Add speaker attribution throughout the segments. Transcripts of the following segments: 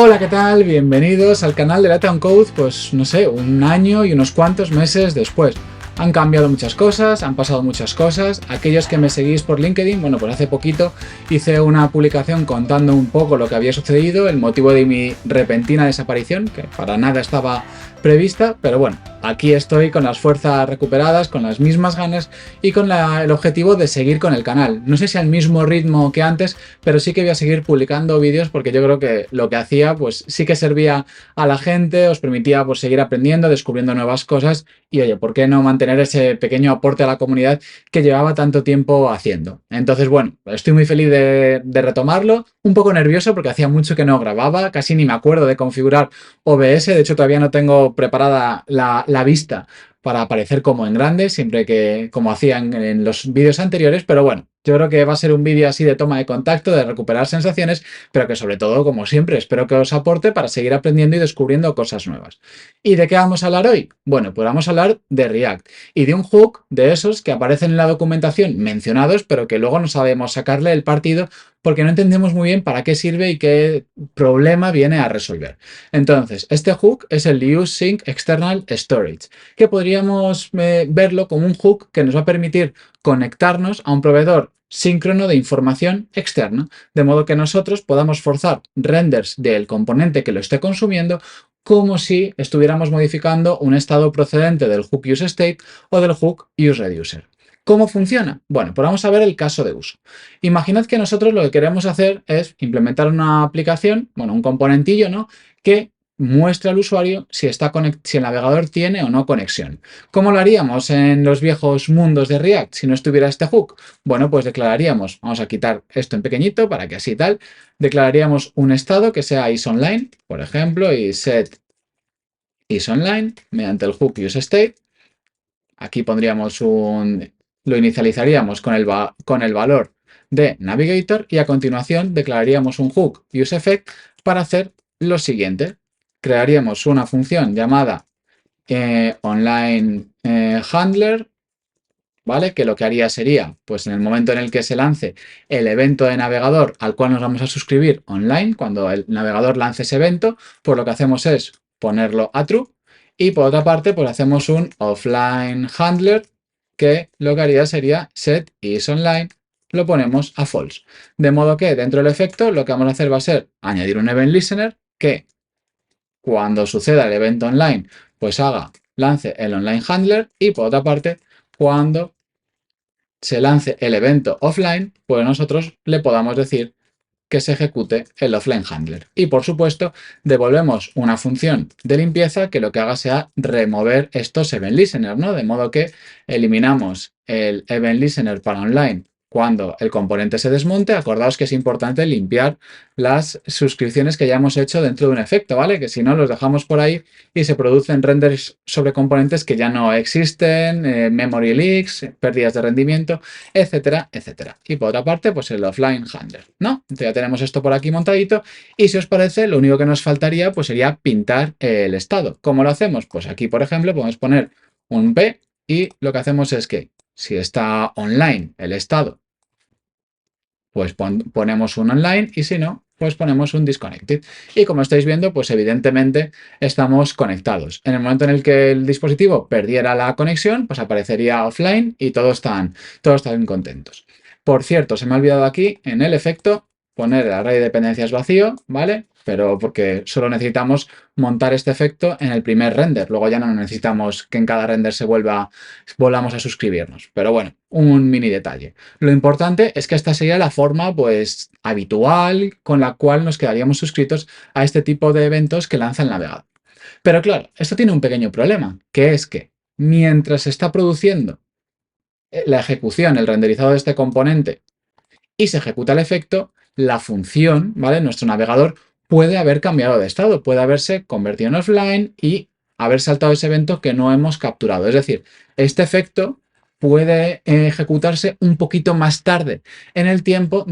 Speaker 1: Hola, ¿qué tal? Bienvenidos al canal de Data on Code, pues no sé, un año y unos cuantos meses después. Han cambiado muchas cosas, han pasado muchas cosas. Aquellos que me seguís por LinkedIn, bueno, pues hace poquito hice una publicación contando un poco lo que había sucedido, el motivo de mi repentina desaparición, que para nada estaba prevista, pero bueno, aquí estoy con las fuerzas recuperadas, con las mismas ganas y con el objetivo de seguir con el canal. No sé si al mismo ritmo que antes, pero sí que voy a seguir publicando vídeos porque yo creo que lo que hacía pues sí que servía a la gente, os permitía pues seguir aprendiendo, descubriendo nuevas cosas y oye, ¿por qué no mantener ese pequeño aporte a la comunidad que llevaba tanto tiempo haciendo? Entonces, bueno, estoy muy feliz de retomarlo, un poco nervioso porque hacía mucho que no grababa, casi ni me acuerdo de configurar OBS, de hecho todavía no tengo preparada la vista para aparecer como en grande, siempre que como hacían en los vídeos anteriores, pero bueno, yo creo que va a ser un vídeo así de toma de contacto, de recuperar sensaciones, pero que sobre todo, como siempre, espero que os aporte para seguir aprendiendo y descubriendo cosas nuevas. ¿Y de qué vamos a hablar hoy? Bueno, pues vamos a hablar de React y de un hook de esos que aparecen en la documentación mencionados, pero que luego no sabemos sacarle el partido porque no entendemos muy bien para qué sirve y qué problema viene a resolver. Entonces, este hook es el Use Sync External Storage, que podríamos verlo como un hook que nos va a permitir conectarnos a un proveedor síncrono de información externa, de modo que nosotros podamos forzar renders del componente que lo esté consumiendo como si estuviéramos modificando un estado procedente del hook useState o del hook useReducer. ¿Cómo funciona? Bueno, pues vamos a ver el caso de uso. Imaginad que nosotros lo que queremos hacer es implementar una aplicación, bueno, un componentillo, ¿no?, que muestra al usuario si el navegador tiene o no conexión. ¿Cómo lo haríamos en los viejos mundos de React si no estuviera este hook? Bueno, pues declararíamos, vamos a quitar esto en pequeñito para que así tal, declararíamos un estado que sea isOnline, por ejemplo, y set isOnline mediante el hook useState. Aquí pondríamos lo inicializaríamos con el valor de Navigator y a continuación declararíamos un hook useEffect para hacer lo siguiente. Crearíamos una función llamada online handler, ¿vale? Que lo que haría sería, pues en el momento en el que se lance el evento de navegador al cual nos vamos a suscribir online, cuando el navegador lance ese evento, pues lo que hacemos es ponerlo a true y por otra parte, pues hacemos un offline handler que lo que haría sería set isOnline, lo ponemos a false. De modo que dentro del efecto lo que vamos a hacer va a ser añadir un event listener que cuando suceda el evento online, pues lance el online handler y por otra parte, cuando se lance el evento offline, pues nosotros le podamos decir que se ejecute el offline handler. Y por supuesto, devolvemos una función de limpieza que lo que haga sea remover estos event listeners, ¿no? De modo que eliminamos el event listener para online cuando el componente se desmonte. Acordaos que es importante limpiar las suscripciones que ya hemos hecho dentro de un efecto, ¿vale? Que si no, los dejamos por ahí y se producen renders sobre componentes que ya no existen, memory leaks, pérdidas de rendimiento, etcétera, etcétera. Y por otra parte, pues el offline handler, ¿no? Entonces ya tenemos esto por aquí montadito y si os parece, lo único que nos faltaría pues sería pintar el estado. ¿Cómo lo hacemos? Pues aquí, por ejemplo, podemos poner un P y lo que hacemos es que si está online el estado, pues ponemos un online y si no, pues ponemos un disconnected. Y como estáis viendo, pues evidentemente estamos conectados. En el momento en el que el dispositivo perdiera la conexión, pues aparecería offline y todos están contentos. Por cierto, se me ha olvidado aquí en el efecto poner el array de dependencias vacío, ¿vale? Pero porque solo necesitamos montar este efecto en el primer render. Luego ya no necesitamos que en cada render volvamos a suscribirnos. Pero bueno, un mini detalle. Lo importante es que esta sería la forma pues habitual con la cual nos quedaríamos suscritos a este tipo de eventos que lanza el navegador. Pero claro, esto tiene un pequeño problema, que es que mientras se está produciendo la ejecución, el renderizado de este componente y se ejecuta el efecto, la función, ¿vale? Nuestro navegador puede haber cambiado de estado, puede haberse convertido en offline y haber saltado ese evento que no hemos capturado. Es decir, este efecto puede ejecutarse un poquito más tarde en el tiempo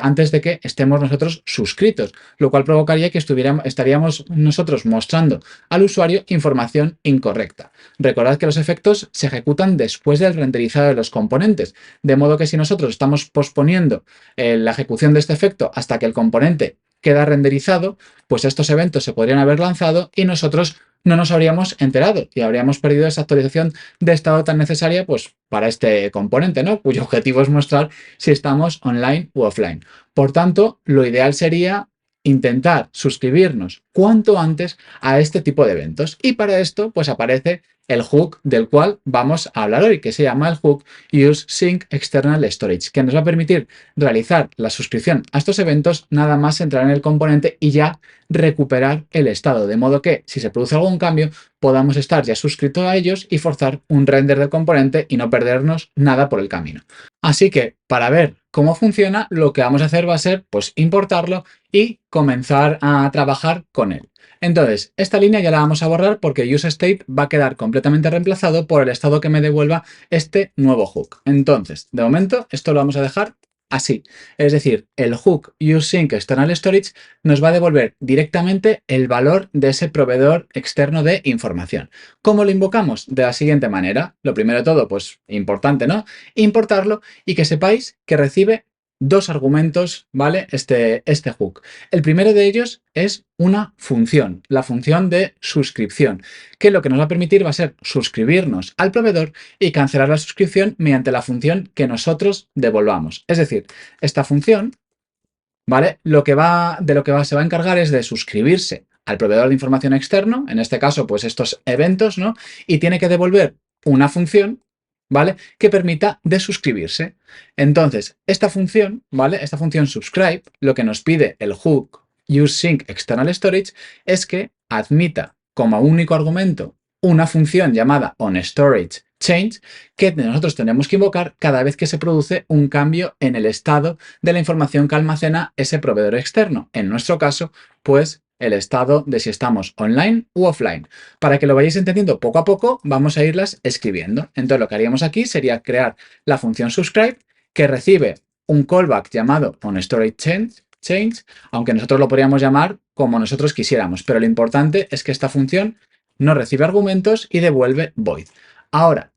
Speaker 1: antes de que estemos nosotros suscritos, lo cual provocaría que estaríamos nosotros mostrando al usuario información incorrecta. Recordad que los efectos se ejecutan después del renderizado de los componentes, de modo que si nosotros estamos posponiendo la ejecución de este efecto hasta que el componente queda renderizado, pues estos eventos se podrían haber lanzado y nosotros no nos habríamos enterado y habríamos perdido esa actualización de estado tan necesaria pues, para este componente, ¿no? Cuyo objetivo es mostrar si estamos online u offline. Por tanto, lo ideal sería intentar suscribirnos cuanto antes a este tipo de eventos. Y para esto, pues aparece el hook del cual vamos a hablar hoy, que se llama el hook Use Sync External Storage, que nos va a permitir realizar la suscripción a estos eventos nada más entrar en el componente y ya recuperar el estado, de modo que si se produce algún cambio podamos estar ya suscritos a ellos y forzar un render del componente y no perdernos nada por el camino. Así que para ver cómo funciona, lo que vamos a hacer va a ser pues importarlo y comenzar a trabajar con él. Entonces, esta línea ya la vamos a borrar porque useState va a quedar completamente reemplazado por el estado que me devuelva este nuevo hook. Entonces, de momento, esto lo vamos a dejar así. Es decir, el hook useSyncExternalStorage nos va a devolver directamente el valor de ese proveedor externo de información. ¿Cómo lo invocamos? De la siguiente manera. Lo primero de todo, pues importante, ¿no? Importarlo y que sepáis que recibe dos argumentos, ¿vale? Este hook. El primero de ellos es una función, la función de suscripción, que lo que nos va a permitir va a ser suscribirnos al proveedor y cancelar la suscripción mediante la función que nosotros devolvamos. Es decir, esta función, ¿vale? De lo que se va a encargar es de suscribirse al proveedor de información externo, en este caso, pues estos eventos, ¿no? Y tiene que devolver una función, ¿vale? Que permita desuscribirse. Entonces, esta función, ¿vale? Esta función subscribe, lo que nos pide el hook useSyncExternalStorage es que admita como único argumento una función llamada onStorageChange que nosotros tenemos que invocar cada vez que se produce un cambio en el estado de la información que almacena ese proveedor externo. En nuestro caso, pues el estado de si estamos online u offline. Para que lo vayáis entendiendo poco a poco, vamos a irlas escribiendo. Entonces, lo que haríamos aquí sería crear la función subscribe que recibe un callback llamado onStorageChange, aunque nosotros lo podríamos llamar como nosotros quisiéramos, pero lo importante es que esta función no recibe argumentos y devuelve void. Ahora,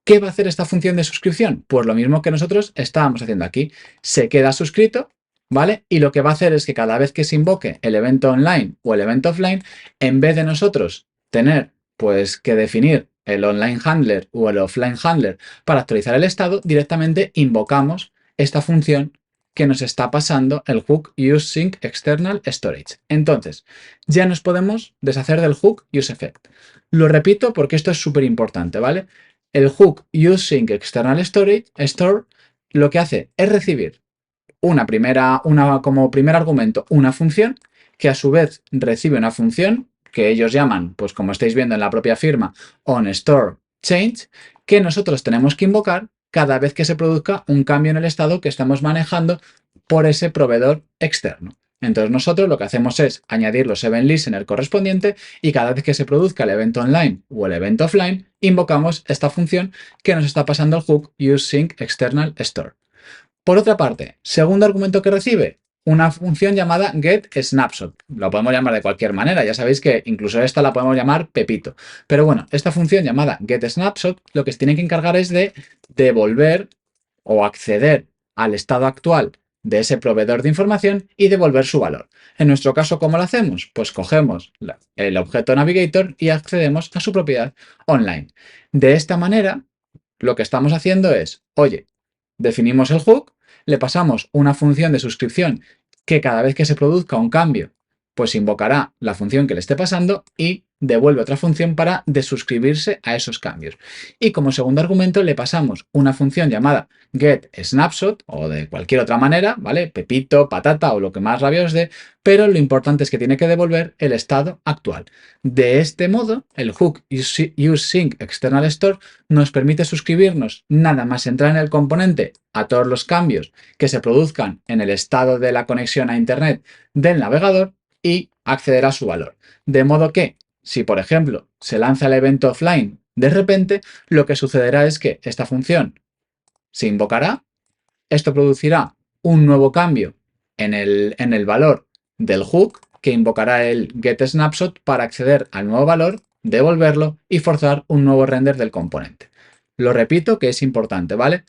Speaker 1: ¿qué va a hacer esta función de suscripción? Pues lo mismo que nosotros estábamos haciendo aquí. Se queda suscrito, ¿vale? Y lo que va a hacer es que cada vez que se invoque el evento online o el evento offline, en vez de nosotros tener pues que definir el online handler o el offline handler para actualizar el estado, directamente invocamos esta función que nos está pasando el hook useSyncExternalStorage. Entonces, ya nos podemos deshacer del hook useEffect. Lo repito porque esto es súper importante, ¿vale? El hook useSyncExternalStorage lo que hace es recibir como primer argumento una función que a su vez recibe una función que ellos llaman, pues como estáis viendo en la propia firma, onStoreChange, que nosotros tenemos que invocar cada vez que se produzca un cambio en el estado que estamos manejando por ese proveedor externo. Entonces nosotros lo que hacemos es añadir los event listener correspondiente y cada vez que se produzca el evento online o el evento offline, invocamos esta función que nos está pasando el hook useSyncExternalStore. Por otra parte, segundo argumento que recibe, una función llamada getSnapshot. Lo podemos llamar de cualquier manera, ya sabéis que incluso esta la podemos llamar Pepito. Pero bueno, esta función llamada getSnapshot lo que se tiene que encargar es de devolver o acceder al estado actual de ese proveedor de información y devolver su valor. En nuestro caso, ¿cómo lo hacemos? Pues cogemos el objeto Navigator y accedemos a su propiedad online. De esta manera, lo que estamos haciendo es, oye, definimos el hook, le pasamos una función de suscripción que cada vez que se produzca un cambio, pues invocará la función que le esté pasando y devuelve otra función para desuscribirse a esos cambios. Y como segundo argumento le pasamos una función llamada getSnapshot o de cualquier otra manera, ¿vale? Pepito, patata o lo que más rabia os dé, pero lo importante es que tiene que devolver el estado actual. De este modo, el hook useSyncExternalStore nos permite suscribirnos nada más entrar en el componente a todos los cambios que se produzcan en el estado de la conexión a Internet del navegador y acceder a su valor. De modo que, si por ejemplo se lanza el evento offline de repente, lo que sucederá es que esta función se invocará, esto producirá un nuevo cambio en el valor del hook que invocará el getSnapshot para acceder al nuevo valor, devolverlo y forzar un nuevo render del componente. Lo repito que es importante, ¿vale?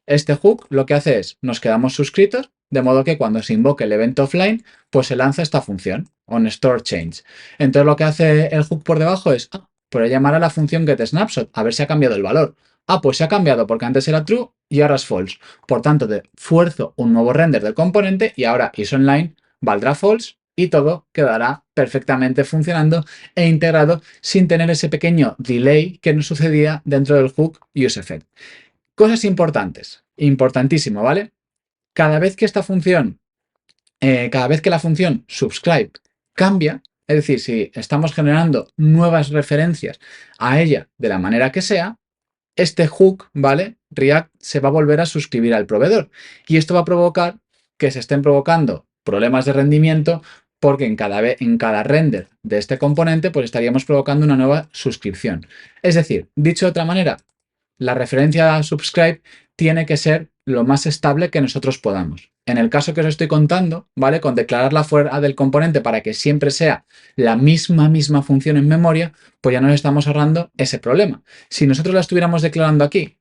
Speaker 1: Este hook lo que hace es, nos quedamos suscritos, de modo que cuando se invoque el evento offline, pues se lanza esta función, onStoreChange. Entonces lo que hace el hook por debajo es, voy a llamar a la función getSnapshot, a ver si ha cambiado el valor. Pues se ha cambiado porque antes era true y ahora es false. Por tanto, fuerzo un nuevo render del componente y ahora isOnline valdrá false y todo quedará perfectamente funcionando e integrado sin tener ese pequeño delay que nos sucedía dentro del hook useEffect. Cosas importantes, importantísimo, ¿vale? Cada vez que la función subscribe cambia, es decir, si estamos generando nuevas referencias a ella de la manera que sea, este hook, ¿vale? React se va a volver a suscribir al proveedor y esto va a provocar que se estén provocando problemas de rendimiento porque en cada render de este componente pues estaríamos provocando una nueva suscripción. Es decir, dicho de otra manera, la referencia a subscribe tiene que ser lo más estable que nosotros podamos. En el caso que os estoy contando, ¿vale? Con declararla fuera del componente para que siempre sea la misma función en memoria, pues ya nos estamos ahorrando ese problema. Si nosotros la estuviéramos declarando aquí,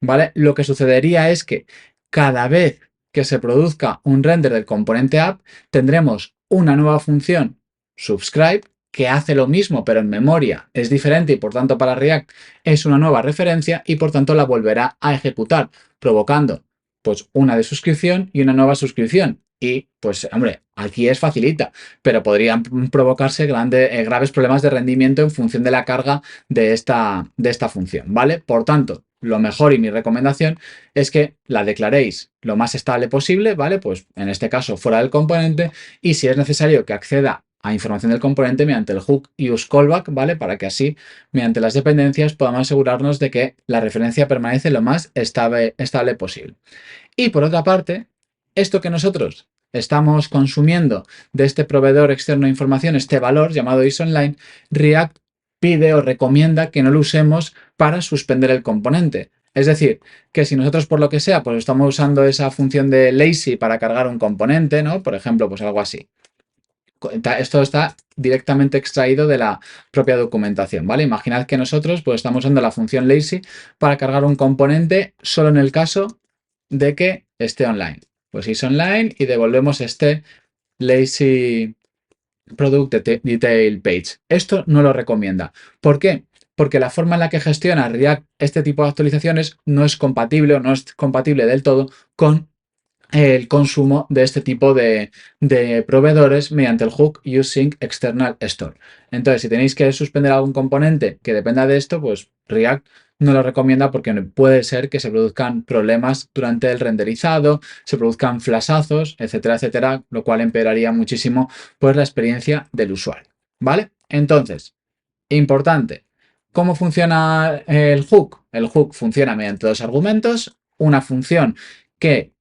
Speaker 1: ¿vale? Lo que sucedería es que cada vez que se produzca un render del componente app, tendremos una nueva función subscribe que hace lo mismo, pero en memoria es diferente y por tanto para React es una nueva referencia y por tanto la volverá a ejecutar, provocando pues una de suscripción y una nueva suscripción. Y pues, hombre, aquí es facilita, pero podrían provocarse graves problemas de rendimiento en función de la carga de esta función, ¿vale? Por tanto, lo mejor y mi recomendación es que la declaréis lo más estable posible, ¿vale? Pues en este caso fuera del componente y si es necesario que acceda a información del componente mediante el hook useCallback, ¿vale? Para que así, mediante las dependencias, podamos asegurarnos de que la referencia permanece lo más estable posible. Y por otra parte, esto que nosotros estamos consumiendo de este proveedor externo de información, este valor llamado isOnline, React pide o recomienda que no lo usemos para suspender el componente. Es decir, que si nosotros por lo que sea, pues estamos usando esa función de lazy para cargar un componente, ¿no? Por ejemplo, pues algo así. Esto está directamente extraído de la propia documentación, ¿vale? Imaginad que nosotros pues estamos usando la función lazy para cargar un componente solo en el caso de que esté online. Pues isOnline y devolvemos este lazy product detail page. Esto no lo recomienda. ¿Por qué? Porque la forma en la que gestiona React este tipo de actualizaciones no es compatible o no es compatible del todo con el consumo de este tipo de proveedores mediante el hook using external store. Entonces, si tenéis que suspender algún componente que dependa de esto, pues React no lo recomienda porque puede ser que se produzcan problemas durante el renderizado, se produzcan flashazos, etcétera, etcétera, lo cual empeoraría muchísimo pues la experiencia del usuario, ¿vale? Entonces, importante, ¿cómo funciona el hook? El hook funciona mediante dos argumentos, una función que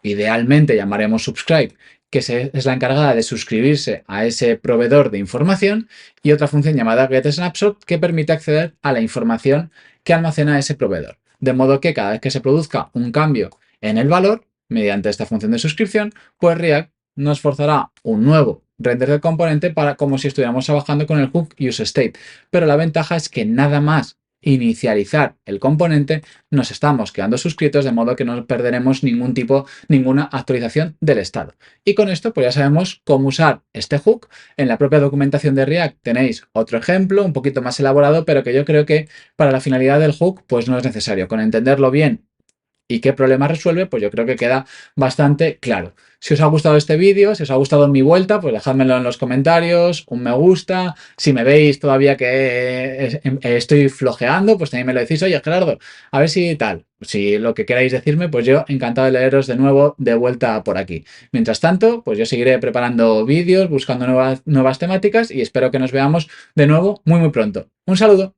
Speaker 1: idealmente llamaremos subscribe, que es la encargada de suscribirse a ese proveedor de información, y otra función llamada getSnapshot que permite acceder a la información que almacena ese proveedor. De modo que cada vez que se produzca un cambio en el valor, mediante esta función de suscripción, pues React nos forzará un nuevo render del componente para como si estuviéramos trabajando con el hook useState. Pero la ventaja es que nada más inicializar el componente nos estamos quedando suscritos, de modo que no perderemos ninguna actualización del estado. Y con esto pues ya sabemos cómo usar este hook. En la propia documentación de React tenéis otro ejemplo un poquito más elaborado, pero que yo creo que para la finalidad del hook pues no es necesario. Con entenderlo bien y qué problema resuelve, pues yo creo que queda bastante claro. Si os ha gustado este vídeo, si os ha gustado mi vuelta, pues dejádmelo en los comentarios, un me gusta. Si me veis todavía que estoy flojeando, pues también me lo decís, oye Gerardo, a ver si tal. Si lo que queráis decirme, pues yo encantado de leeros de nuevo de vuelta por aquí. Mientras tanto, pues yo seguiré preparando vídeos, buscando nuevas temáticas y espero que nos veamos de nuevo muy pronto. Un saludo.